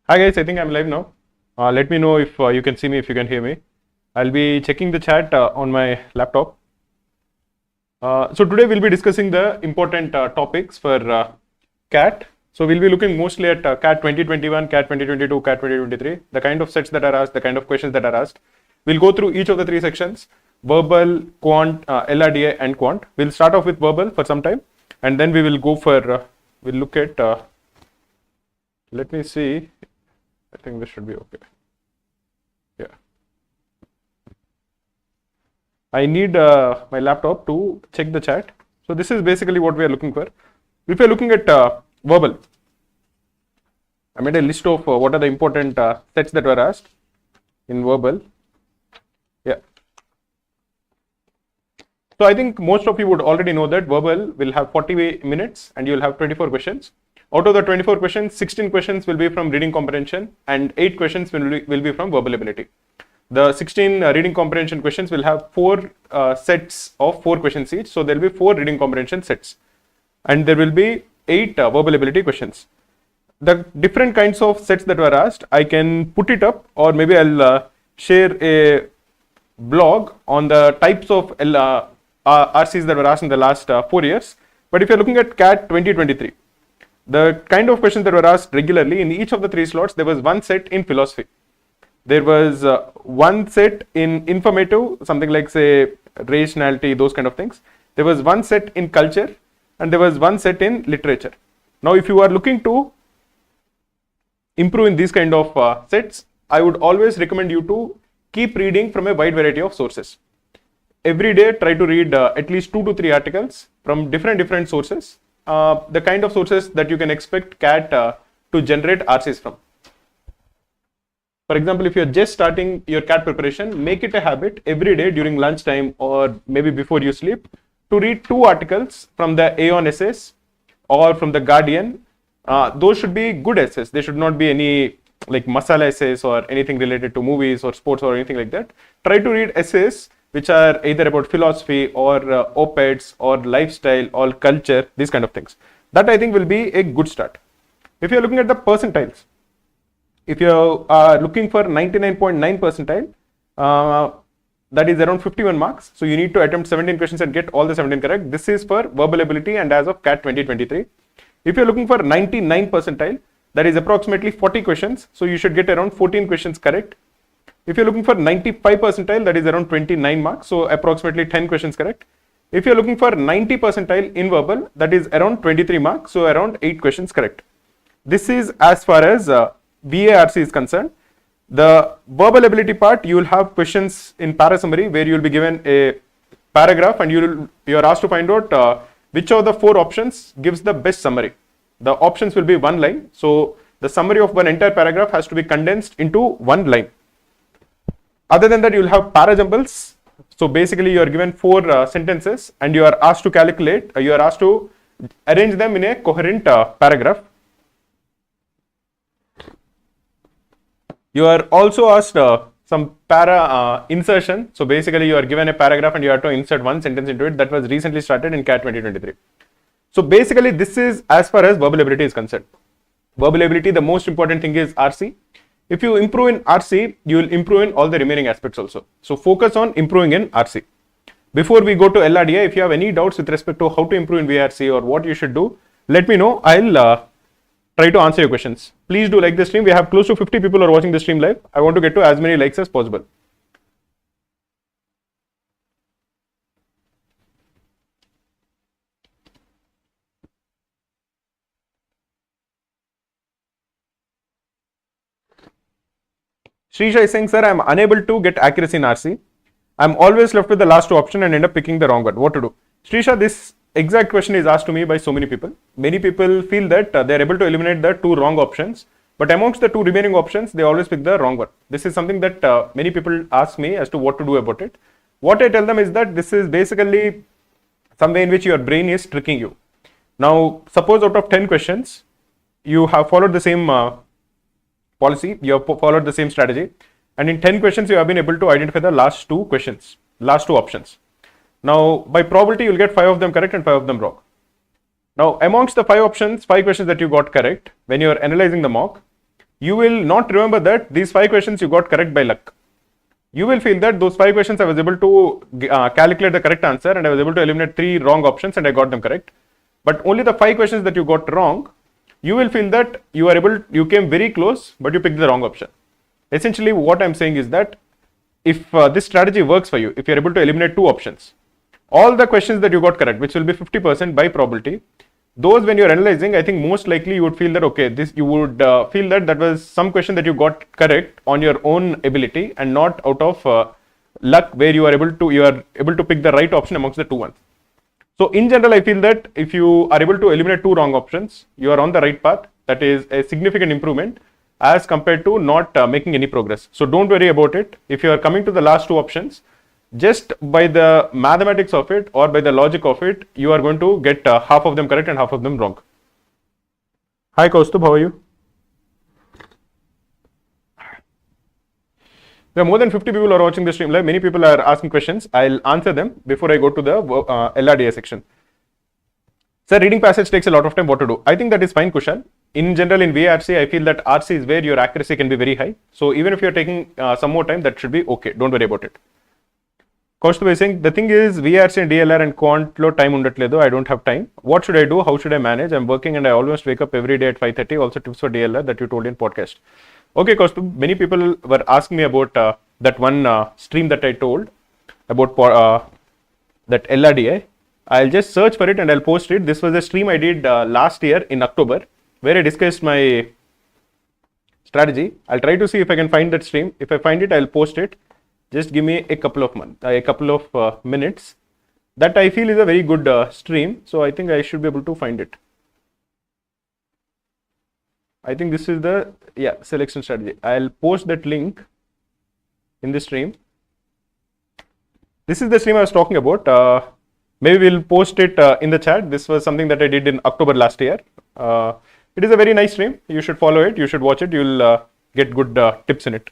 Hi guys, I think I'm live now. Let me know if you can see me, if you can hear me. I'll be checking the chat on my laptop. So today we'll be discussing the important topics for CAT. So we'll be looking mostly at CAT 2021, CAT 2022, CAT 2023, the kind of sets that are asked, the kind of questions that are asked. We'll go through each of the three sections: verbal, quant, LRDA and quant. We'll start off with verbal for some time, and then we will go for, we'll look at, let me see. I think this should be okay. Yeah. I need my laptop to check the chat. So this is basically what we are looking for. If we are looking at verbal, I made a list of what are the important sets that were asked in verbal. Yeah. So I think most of you would already know that verbal will have 40 minutes and you will have 24 questions. Out of the 24 questions, 16 questions will be from reading comprehension and 8 questions will be from verbal ability. The 16 reading comprehension questions will have 4 sets of 4 questions each. So there will be 4 reading comprehension sets and there will be 8 verbal ability questions. The different kinds of sets that were asked, I can put it up, or maybe I'll share a blog on the types of RCs that were asked in the last 4 years. But if you're looking at CAT 2023, the kind of questions that were asked regularly in each of the 3 slots, there was one set in philosophy. There was one set in informative, something like say rationality, those kind of things. There was one set in culture and there was one set in literature. Now, if you are looking to improve in these kind of sets, I would always recommend you to keep reading from a wide variety of sources. Every day, try to read at least 2 to 3 articles from different sources. The kind of sources that you can expect CAT to generate RCs from. For example, if you're just starting your CAT preparation, make it a habit every day during lunchtime or maybe before you sleep to read 2 articles from the Aeon essays or from the Guardian. Those should be good essays. They should not be any like masala essays or anything related to movies or sports or anything like that. Try to read essays which are either about philosophy or op-eds or lifestyle or culture, these kind of things. That I think will be a good start. If you're looking at the percentiles, if you are looking for 99.9 percentile, that is around 51 marks. So you need to attempt 17 questions and get all the 17 correct. This is for verbal ability and as of CAT 2023. If you're looking for 99 percentile, that is approximately 40 questions. So you should get around 14 questions correct. If you're looking for 95 percentile, that is around 29 marks, so approximately 10 questions correct. If you're looking for 90 percentile in verbal, that is around 23 marks, so around 8 questions correct. This is as far as VARC is concerned. The verbal ability part, you will have questions in para summary where you will be given a paragraph and you are asked to find out which of the 4 options gives the best summary. The options will be 1 line, so the summary of one entire paragraph has to be condensed into 1 line. Other than that, you will have para jumbles. So basically, you are given 4 sentences and you are asked to calculate, you are asked to arrange them in a coherent paragraph. You are also asked some para insertion. So basically, you are given a paragraph and you have to insert 1 sentence into it. That was recently started in CAT 2023. So basically, this is as far as verbal ability is concerned. Verbal ability, the most important thing is RC. If you improve in RC, you will improve in all the remaining aspects also. So focus on improving in RC. Before we go to LRDA, if you have any doubts with respect to how to improve in VARC or what you should do, let me know. I'll try to answer your questions. Please do like the stream. We have close to 50 people who are watching the stream live. I want to get to as many likes as possible. Srisha is saying, sir, I am unable to get accuracy in RC. I am always left with the last 2 options and end up picking the wrong one. What to do? Srisha, this exact question is asked to me by so many people. Many people feel that they are able to eliminate the 2 wrong options, but amongst the 2 remaining options, they always pick the wrong one. This is something that many people ask me as to what to do about it. What I tell them is that this is basically some way in which your brain is tricking you. Now, suppose out of 10 questions, you have followed the same policy, you have followed the same strategy, and in 10 questions you have been able to identify the last 2 questions, last 2 options. Now by probability you will get 5 of them correct and 5 of them wrong. Now amongst the 5 options, 5 questions that you got correct, when you are analyzing the mock, you will not remember that these 5 questions you got correct by luck. You will feel that those 5 questions I was able to calculate the correct answer, and I was able to eliminate 3 wrong options and I got them correct. But only the 5 questions that you got wrong, you will feel that you came very close, but you picked the wrong option. Essentially, what I'm saying is that if this strategy works for you, if you're able to eliminate 2 options, all the questions that you got correct, which will be 50% by probability, those when you're analyzing, I think most likely you would feel that, okay, you would feel that was some question that you got correct on your own ability and not out of luck, where you are able to pick the right option amongst the 2 ones. So in general, I feel that if you are able to eliminate 2 wrong options, you are on the right path. That is a significant improvement as compared to not making any progress. So don't worry about it. If you are coming to the last 2 options, just by the mathematics of it or by the logic of it, you are going to get half of them correct and half of them wrong. Hi Kaustubh, how are you? There are more than 50 people who are watching the stream live. Many people are asking questions. I'll answer them before I go to the LRDA section. Sir, reading passage takes a lot of time. What to do? I think that is fine, Kushal. In general, in VARC, I feel that RC is where your accuracy can be very high. So even if you're taking some more time, that should be okay. Don't worry about it. Kaustubh is saying, the thing is, VARC and DILR and Quant lo time undatledu. I don't have time. What should I do? How should I manage? I'm working and I almost wake up every day at 5:30. Also tips for DILR that you told in podcast. Okay, Kaustubh, many people were asking me about that one stream that I told about that LRDI. I'll just search for it and I'll post it. This was a stream I did last year in October, where I discussed my strategy. I'll try to see if I can find that stream. If I find it, I'll post it. Just give me a couple of minutes. That I feel is a very good stream. So I think I should be able to find it. I think this is the selection strategy. I'll post that link in the stream. This is the stream I was talking about. Maybe we'll post it in the chat. This was something that I did in October last year. It is a very nice stream. You should follow it. You should watch it. You'll get good tips in it.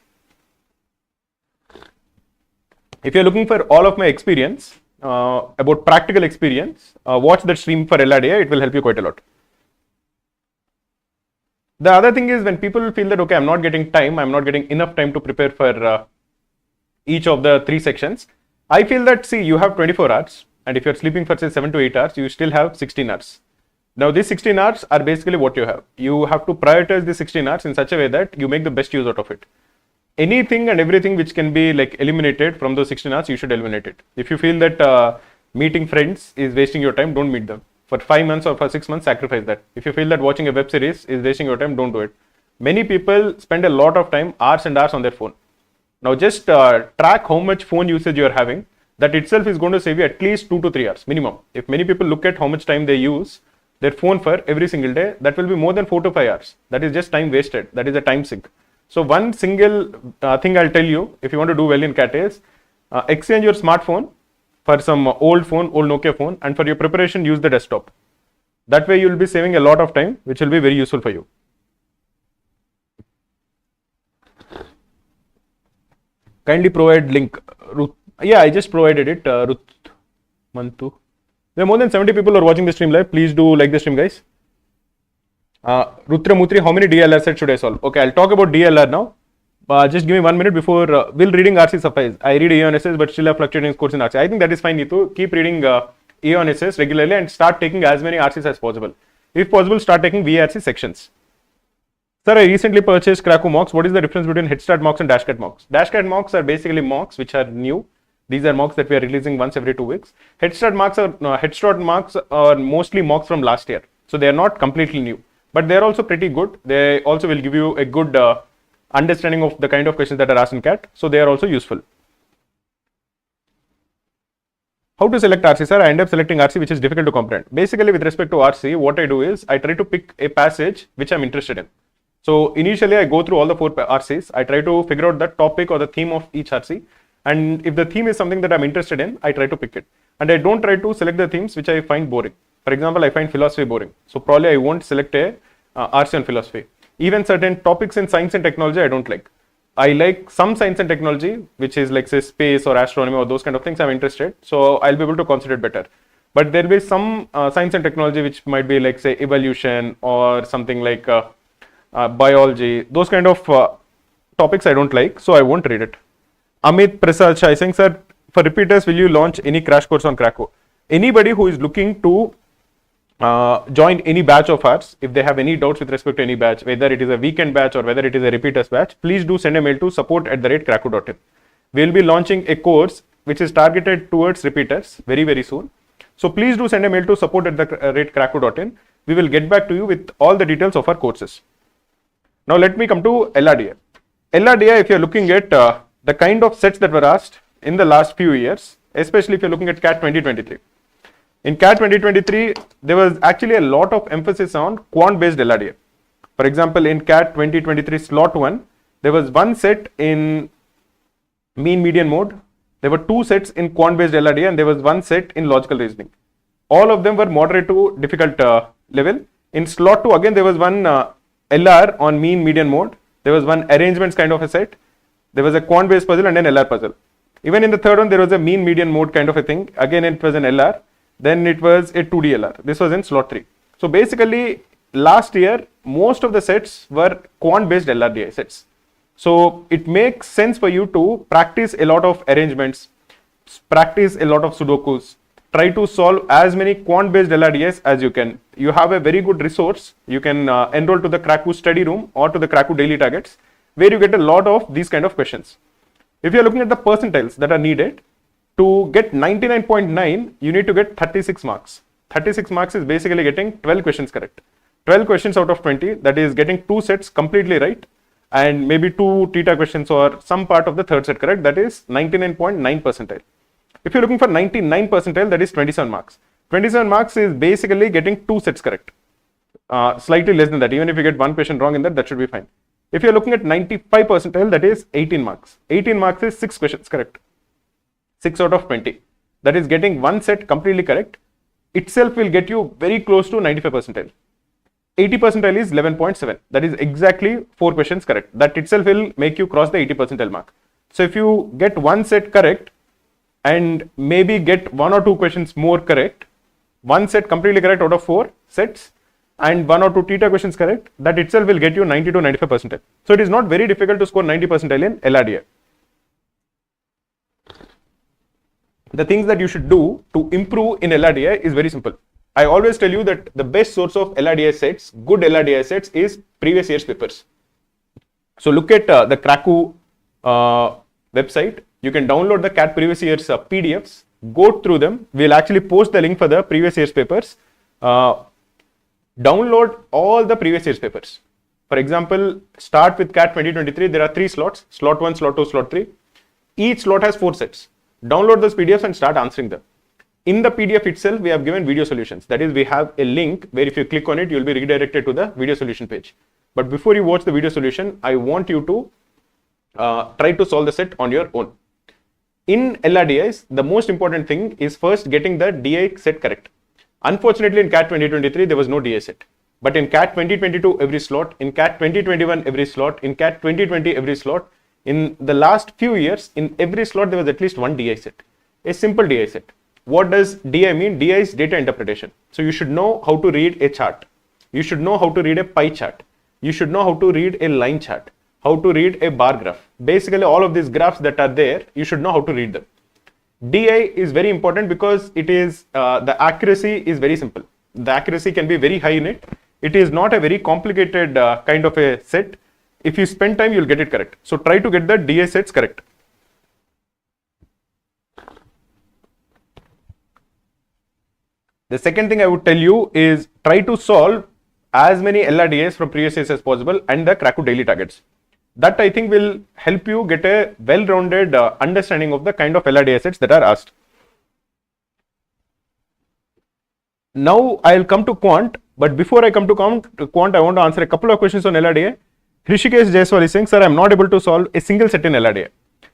If you're looking for all of my experience, about practical experience, watch that stream for LRDI. It will help you quite a lot. The other thing is when people feel that, okay, I'm not getting time, I'm not getting enough time to prepare for each of the 3 sections. I feel that, see, you have 24 hours. And if you're sleeping for say 7 to 8 hours, you still have 16 hours. Now these 16 hours are basically what you have. You have to prioritize the 16 hours in such a way that you make the best use out of it. Anything and everything which can be like eliminated from those 16 hours, you should eliminate it. If you feel that meeting friends is wasting your time, don't meet them. For 5 months or for 6 months, sacrifice that. If you feel that watching a web series is wasting your time, don't do it. Many people spend a lot of time, hours and hours on their phone. Now just track how much phone usage you are having. That itself is going to save you at least 2 to 3 hours minimum. If many people look at how much time they use their phone for every single day, that will be more than 4 to 5 hours. That is just time wasted. That is a time sink. So one single thing I'll tell you, if you want to do well in CAT is, exchange your smartphone for some old Nokia phone, and for your preparation, use the desktop. That way you'll be saving a lot of time, which will be very useful for you. Kindly provide link. Ruth. Yeah, I just provided it. Ruth Mantu. There are more than 70 people who are watching the stream live. Please do like the stream, guys. Rutra Mutri, how many DLR sets should I solve? Okay, I'll talk about DLR now. Just give me 1 minute before. Will reading RC suffice? I read EONSS but still have fluctuating scores in RC. I think that is fine, Neetu. Keep reading EONSS regularly and start taking as many RCs as possible. If possible, start taking VARC sections. Sir, I recently purchased Krakow mocks. What is the difference between head start mocks and dash cat mocks? Dash cat mocks are basically mocks which are new. These are mocks that we are releasing once every 2 weeks. Head start mocks are mostly mocks from last year. So they are not completely new. But they are also pretty good. They also will give you a good understanding of the kind of questions that are asked in CAT. So they are also useful. How to select RC, sir? I end up selecting RC which is difficult to comprehend. Basically with respect to RC, what I do is I try to pick a passage which I'm interested in. So initially I go through all the 4 RCs. I try to figure out the topic or the theme of each RC. And if the theme is something that I'm interested in, I try to pick it. And I don't try to select the themes which I find boring. For example, I find philosophy boring. So probably I won't select a RC on philosophy. Even certain topics in science and technology I don't like. I like some science and technology, which is like say space or astronomy or those kind of things I'm interested. So I'll be able to concentrate better. But there will be some science and technology which might be like say evolution or something like biology, those kind of topics I don't like, so I won't read it. Amit Prasad Shai saying, sir, for repeaters, will you launch any crash course on Krakow? Anybody who is looking to join any batch of ours, if they have any doubts with respect to any batch, whether it is a weekend batch or whether it is a repeaters batch, please do send a mail to support@krakow.in. We will be launching a course which is targeted towards repeaters very, very soon. So please do send a mail to support@krakow.in. We will get back to you with all the details of our courses. Now let me come to LRDI. LRDI, if you are looking at the kind of sets that were asked in the last few years, especially if you are looking at CAT 2023. In CAT 2023, there was actually a lot of emphasis on quant-based LRDI. For example, in CAT 2023 slot 1, there was one set in mean median mode. There were two sets in quant-based LRDI and there was one set in logical reasoning. All of them were moderate to difficult level. In slot 2, again, there was one LR on mean median mode. There was one arrangements kind of a set. There was a quant-based puzzle and an LR puzzle. Even in the third one, there was a mean median mode kind of a thing. Again, it was an LR. Then it was a 2D LR. This was in slot 3. So basically, last year, most of the sets were quant-based LRDI sets. So it makes sense for you to practice a lot of arrangements, practice a lot of Sudokus, try to solve as many quant-based LRDIs as you can. You have a very good resource. You can enroll to the Krakow study room or to the Krakow daily targets, where you get a lot of these kind of questions. If you're looking at the percentiles that are needed, to get 99.9, you need to get 36 marks. 36 marks is basically getting 12 questions correct. 12 questions out of 20, that is getting 2 sets completely right, and maybe 2 theta questions or some part of the third set correct, that is 99.9 percentile. If you're looking for 99 percentile, that is 27 marks. 27 marks is basically getting 2 sets correct. Slightly less than that. Even if you get 1 question wrong in that, that should be fine. If you're looking at 95 percentile, that is 18 marks. 18 marks is 6 questions correct. 6 out of 20. That is getting 1 set completely correct. Itself will get you very close to 95 percentile. 80 percentile is 11.7. That is exactly 4 questions correct. That itself will make you cross the 80 percentile mark. So if you get 1 set correct and maybe get 1 or 2 questions more correct, 1 set completely correct out of 4 sets and 1 or 2 theta questions correct, that itself will get you 90 to 95 percentile. So it is not very difficult to score 90 percentile in LRDI. The things that you should do to improve in LRDI is very simple. I always tell you that the best source of LRDI sets, good LRDI sets, is previous year's papers. So look at the Krakow website. You can download the CAT previous year's PDFs, go through them. We'll actually post the link for the previous year's papers. Download all the previous year's papers. For example, start with CAT 2023. There are 3 slots, slot 1, slot 2, slot 3. Each slot has 4 sets. Download those PDFs and start answering them. In the PDF itself, we have given video solutions. That is, we have a link where if you click on it, you'll be redirected to the video solution page. But before you watch the video solution, I want you to try to solve the set on your own. In LRDIs, the most important thing is first getting the DI set correct. Unfortunately, in CAT 2023, there was no DI set. But in CAT 2022, every slot, in CAT 2021, every slot, in CAT 2020, every slot, in the last few years, in every slot, there was at least one DI set, a simple DI set. What does DI mean? DI is data interpretation. So you should know how to read a chart. You should know how to read a pie chart. You should know how to read a line chart, how to read a bar graph. Basically, all of these graphs that are there, you should know how to read them. DI is very important because it is, the accuracy is very simple. The accuracy can be very high in it. It is not a very complicated kind of a set. If you spend time, you'll get it correct. So try to get the DI sets correct. The second thing I would tell you is try to solve as many LRDIs from previous years as possible and the Krakow daily targets. That I think will help you get a well-rounded understanding of the kind of LRDI sets that are asked. Now I'll come to Quant, but before I come to Quant, I want to answer a couple of questions on LRDI. Hrishikesh Jaiswal is saying, sir, I'm not able to solve a single set in LRDI.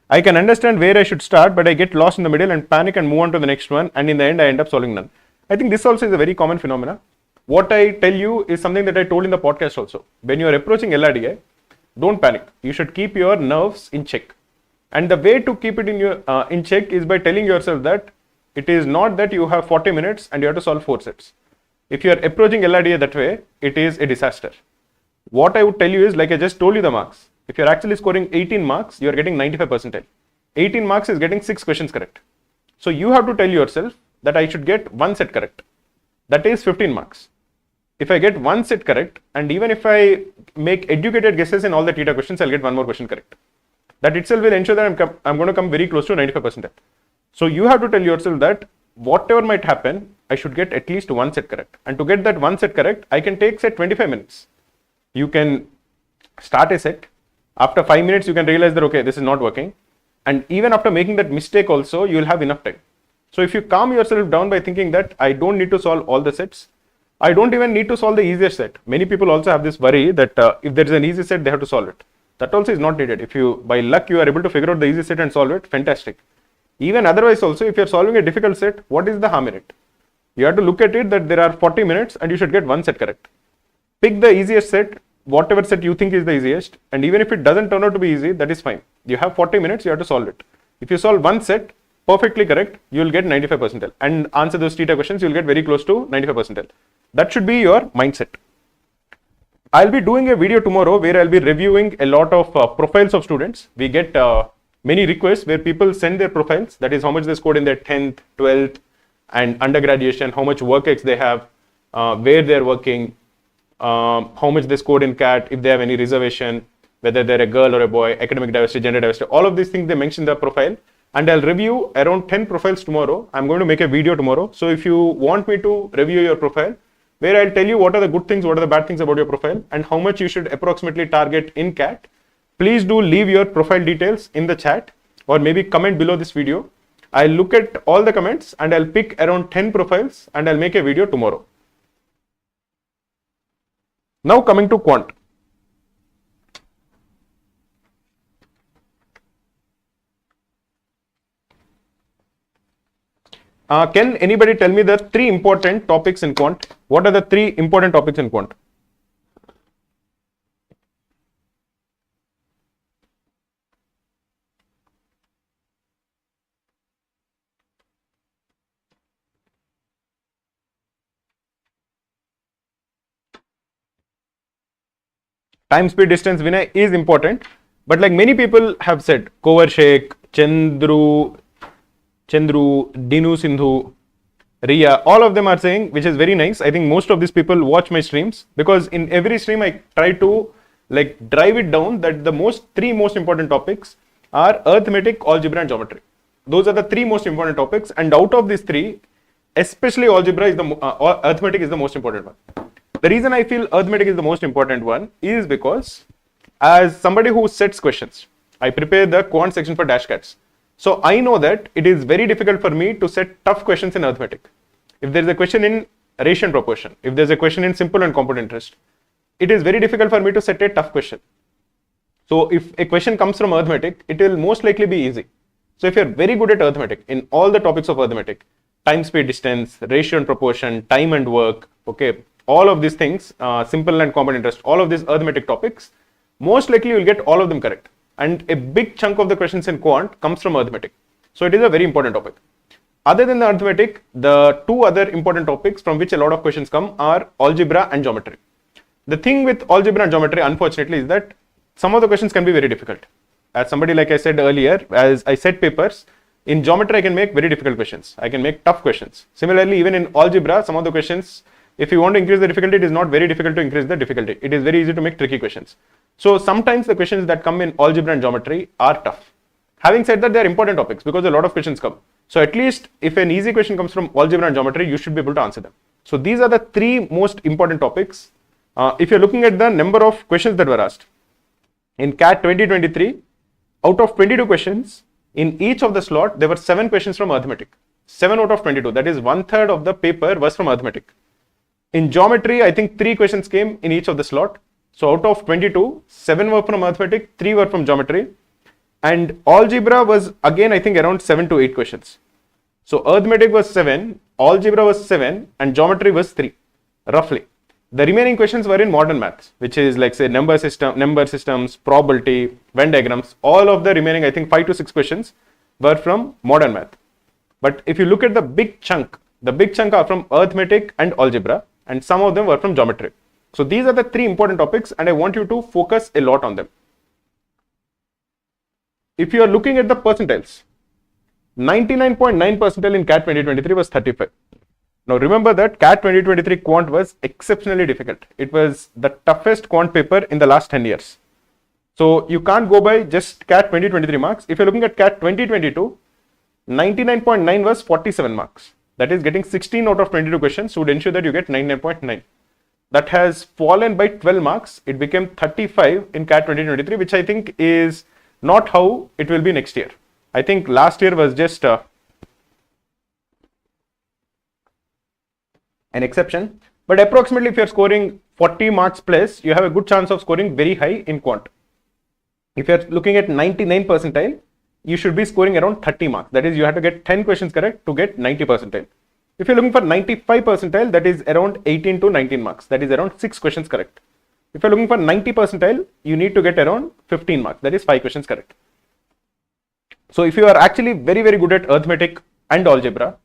I can understand where I should start, but I get lost in the middle and panic and move on to the next one, and in the end I end up solving none. I think this also is a very common phenomena. What I tell you is something that I told in the podcast also. When you are approaching LRDI, don't panic. You should keep your nerves in check. And the way to keep it in check is by telling yourself that it is not that you have 40 minutes and you have to solve 4 sets. If you are approaching LRDI that way, it is a disaster. what I would tell you is, like I just told you the marks. If you're actually scoring 18 marks, you're getting 95 percentile. 18 marks is getting 6 questions correct. So you have to tell yourself that I should get one set correct. That is 15 marks. If I get one set correct, and even if I make educated guesses in all the theta questions, I'll get one more question correct. That itself will ensure that I'm going to come very close to 95 percentile. So you have to tell yourself that whatever might happen, I should get at least one set correct. And to get that one set correct, I can take say 25 minutes. You can start a set. After 5 minutes, you can realize that, okay, this is not working. And even after making that mistake also, you will have enough time. So if you calm yourself down by thinking that I don't need to solve all the sets, I don't even need to solve the easiest set. Many people also have this worry that if there is an easy set, they have to solve it. That also is not needed. If you, by luck, you are able to figure out the easy set and solve it, fantastic. Even otherwise also, if you are solving a difficult set, what is the harm in it? You have to look at it that there are 40 minutes and you should get one set correct. Pick the easiest set, whatever set you think is the easiest, and even if it doesn't turn out to be easy, that is fine. You have 40 minutes, you have to solve it. If you solve one set perfectly correct, you will get 95 percentile and answer those theta questions, you will get very close to 95 percentile. That should be your mindset. I'll be doing a video tomorrow where I'll be reviewing a lot of profiles of students. We get many requests where people send their profiles, that is how much they scored in their 10th, 12th and undergraduation, how much work ex they have, where they're working, how much they scored in CAT, if they have any reservation, whether they're a girl or a boy, academic diversity, gender diversity, all of these things they mention in the profile. And I'll review around 10 profiles tomorrow. I'm going to make a video tomorrow. So if you want me to review your profile, where I'll tell you what are the good things, what are the bad things about your profile, and how much you should approximately target in CAT, please do leave your profile details in the chat or maybe comment below this video. I'll look at all the comments and I'll pick around 10 profiles and I'll make a video tomorrow. Now coming to Quant. Can anybody tell me the 3 important topics in Quant? What are the 3 important topics in Quant? Time, speed, distance, Vinay is important, but like many people have said, Kovar Sheikh, Chandru, Dinu Sindhu, Ria, all of them are saying, which is very nice. I think most of these people watch my streams because in every stream I try to like drive it down that the 3 most important topics are arithmetic, algebra and geometry. Those are the 3 most important topics, and out of these 3, especially algebra is arithmetic is the most important one. The reason I feel arithmetic is the most important one is because as somebody who sets questions, I prepare the quant section for dashcats. So I know that it is very difficult for me to set tough questions in arithmetic. If there is a question in ratio and proportion, if there is a question in simple and compound interest, it is very difficult for me to set a tough question. So if a question comes from arithmetic, it will most likely be easy. So if you are very good at arithmetic in all the topics of arithmetic, time, speed, distance, ratio and proportion, time and work, okay, all of these things, simple and compound interest, all of these arithmetic topics, most likely you will get all of them correct. And a big chunk of the questions in quant comes from arithmetic. So it is a very important topic. Other than the arithmetic, the 2 other important topics from which a lot of questions come are algebra and geometry. The thing with algebra and geometry, unfortunately, is that some of the questions can be very difficult. As somebody like I said earlier, as I set papers, in geometry I can make very difficult questions. I can make tough questions. Similarly, even in algebra, some of the questions, if you want to increase the difficulty, it is not very difficult to increase the difficulty. It is very easy to make tricky questions. So sometimes the questions that come in algebra and geometry are tough. Having said that, they are important topics because a lot of questions come. So at least if an easy question comes from algebra and geometry, you should be able to answer them. So these are the 3 most important topics. If you're looking at the number of questions that were asked in CAT 2023, out of 22 questions, in each of the slot, there were 7 questions from arithmetic. 7 out of 22, that is 1/3 of the paper was from arithmetic. In geometry, I think 3 questions came in each of the slot. So out of 22, 7 were from arithmetic, 3 were from geometry. And algebra was again, I think around 7 to 8 questions. So arithmetic was 7, algebra was 7, and geometry was 3, roughly. The remaining questions were in modern maths, which is like say number systems, probability, Venn diagrams. All of the remaining, I think 5 to 6 questions were from modern math. But if you look at the big chunk are from arithmetic and algebra, and some of them were from geometry. So these are the three important topics and I want you to focus a lot on them. If you are looking at the percentiles, 99.9 percentile in CAT 2023 was 35. Now remember that CAT 2023 quant was exceptionally difficult. It was the toughest quant paper in the last 10 years. So you can't go by just CAT 2023 marks. If you're looking at CAT 2022, 99.9 was 47 marks. That is getting 16 out of 22 questions would ensure that you get 99.9. That has fallen by 12 marks. It became 35 in CAT 2023, which I think is not how it will be next year. I think last year was just an exception. But approximately if you're scoring 40 marks plus, you have a good chance of scoring very high in quant. If you're looking at 99 percentile, you should be scoring around 30 marks. That is, you have to get 10 questions correct to get 90 percentile. If you're looking for 95 percentile, that is around 18 to 19 marks. That is around 6 questions correct. If you're looking for 90 percentile, you need to get around 15 marks. That is 5 questions correct. So if you are actually very, very good at arithmetic and algebra,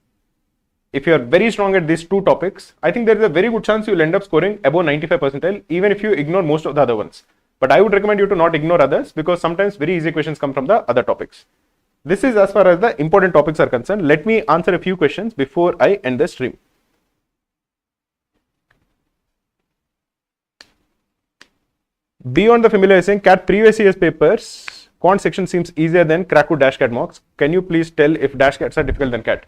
if you are very strong at these two topics, I think there is a very good chance you will end up scoring above 95 percentile, even if you ignore most of the other ones. But I would recommend you to not ignore others because sometimes very easy questions come from the other topics. This is as far as the important topics are concerned. Let me answer a few questions before I end the stream. Beyond the familiar is saying CAT previous year's papers, quant section seems easier than Krakow dash CAT mocks. Can you please tell if dash CATs are difficult than CAT?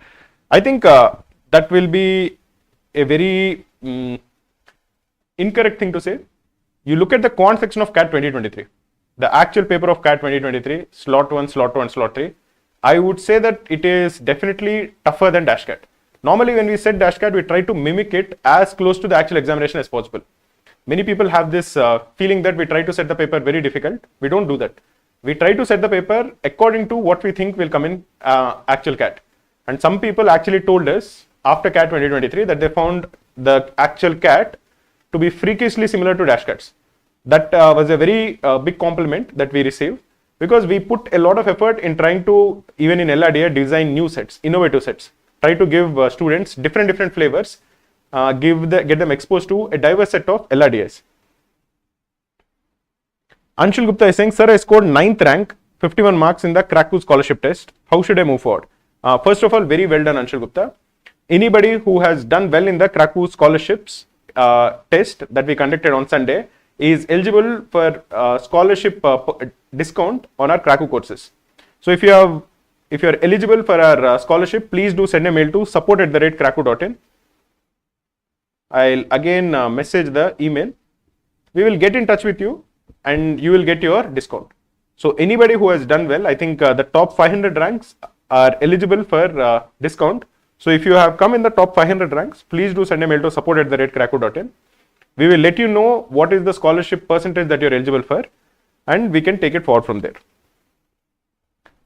I think that will be a very incorrect thing to say. You look at the quant section of CAT 2023, the actual paper of CAT 2023, slot 1, slot 2 and slot 3. I would say that it is definitely tougher than dash CAT. Normally when we set dash CAT, we try to mimic it as close to the actual examination as possible. Many people have this feeling that we try to set the paper very difficult. We don't do that. We try to set the paper according to what we think will come in actual CAT. And some people actually told us after CAT 2023 that they found the actual CAT to be freakishly similar to dash CATs. That was a very big compliment that we received because we put a lot of effort in trying to, even in LRDA, design new sets, innovative sets. Try to give students different flavors, get them exposed to a diverse set of LRDAs. Anshul Gupta is saying, sir, I scored 9th rank, 51 marks in the Krakow scholarship test. How should I move forward? First of all, very well done, Anshul Gupta. Anybody who has done well in the Krakow scholarships test that we conducted on Sunday is eligible for scholarship discount on our Krakow courses. So if you are eligible for our scholarship, please do send a mail to support@krakow.in. I'll again message the email. We will get in touch with you and you will get your discount. So anybody who has done well, I think the top 500 ranks are eligible for discount. So if you have come in the top 500 ranks, please do send a mail to support@krakow.in. We will let you know what is the scholarship percentage that you're eligible for and we can take it forward from there.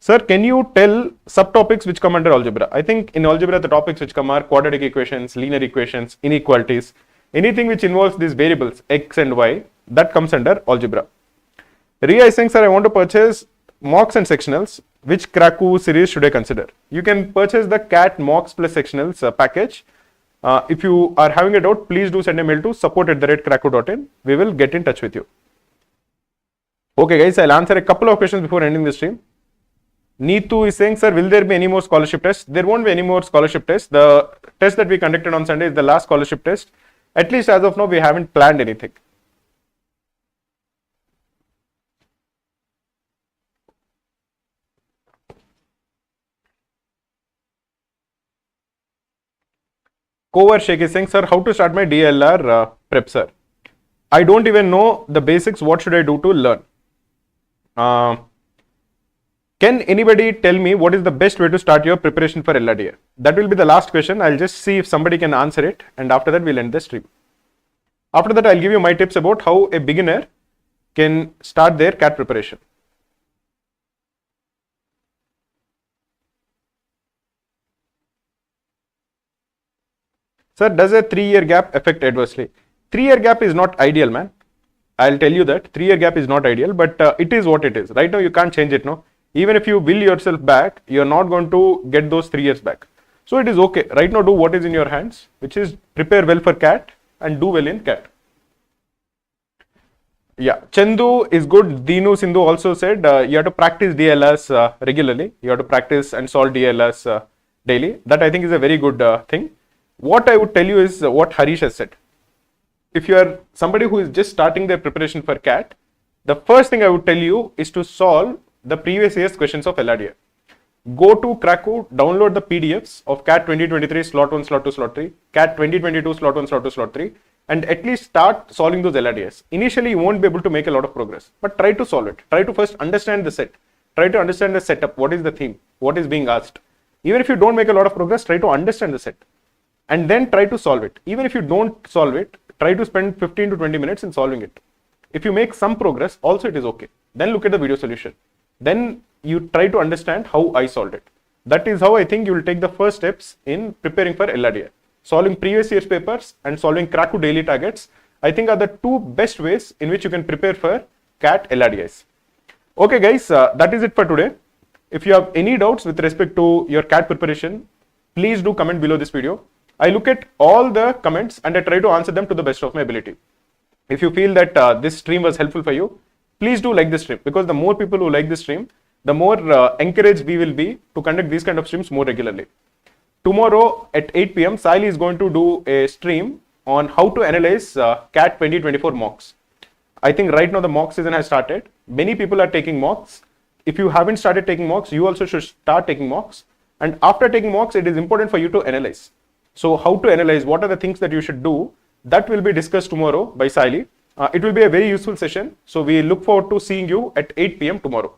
Sir, can you tell subtopics which come under algebra? I think in algebra, the topics which come are quadratic equations, linear equations, inequalities, anything which involves these variables, x and y, that comes under algebra. Ria is saying, sir, I want to purchase mocks and sectionals. Which Krakow series should I consider? You can purchase the CAT mocks plus sectionals package. If you are having a doubt, please do send a mail to support@krakow.in. We will get in touch with you. Okay guys, I'll answer a couple of questions before ending the stream. Neetu is saying, sir, will there be any more scholarship tests? There won't be any more scholarship tests. The test that we conducted on Sunday is the last scholarship test. At least as of now, we haven't planned anything. Kovar Sheikh is saying, sir, how to start my DILR prep, sir? I don't even know the basics. What should I do to learn? Can anybody tell me what is the best way to start your preparation for LRDA? That will be the last question. I'll just see if somebody can answer it. And after that, we'll end the stream. After that, I'll give you my tips about how a beginner can start their CAT preparation. Sir, does a 3-year gap affect adversely? 3-year gap is not ideal, man. I'll tell you that 3-year gap is not ideal, but it is what it is. Right now, you can't change it, no? Even if you will yourself back, you're not going to get those 3 years back. So it is okay. Right now, do what is in your hands, which is prepare well for CAT and do well in CAT. Yeah, Chandu is good. Dinu Sindhu also said you have to practice DLRs regularly. You have to practice and solve DLRs daily. That I think is a very good thing. What I would tell you is what Harish has said. If you are somebody who is just starting their preparation for CAT, the first thing I would tell you is to solve the previous year's questions of LRDA. Go to Krakow, download the PDFs of CAT 2023 slot 1, slot 2, slot 3, CAT 2022 slot 1, slot 2, slot 3, and at least start solving those LRDs. Initially, you won't be able to make a lot of progress, but try to solve it. Try to first understand the set. Try to understand the setup. What is the theme? What is being asked? Even if you don't make a lot of progress, try to understand the set. And then try to solve it. Even if you don't solve it, try to spend 15 to 20 minutes in solving it. If you make some progress, also it is okay. Then look at the video solution. Then you try to understand how I solved it. That is how I think you will take the first steps in preparing for LRDA. Solving previous year's papers and solving Krakow daily targets, I think are the two best ways in which you can prepare for CAT LRDIs. Okay guys, that is it for today. If you have any doubts with respect to your CAT preparation, please do comment below this video. I look at all the comments and I try to answer them to the best of my ability. If you feel that this stream was helpful for you, please do like this stream, because the more people who like this stream, the more encouraged we will be to conduct these kind of streams more regularly. Tomorrow at 8 p.m. Sayali is going to do a stream on how to analyze CAT 2024 mocks. I think right now the mock season has started. Many people are taking mocks. If you haven't started taking mocks, you also should start taking mocks. And after taking mocks, it is important for you to analyze. So how to analyze, what are the things that you should do, that will be discussed tomorrow by Sayali. It will be a very useful session. So we look forward to seeing you at 8 p.m. tomorrow.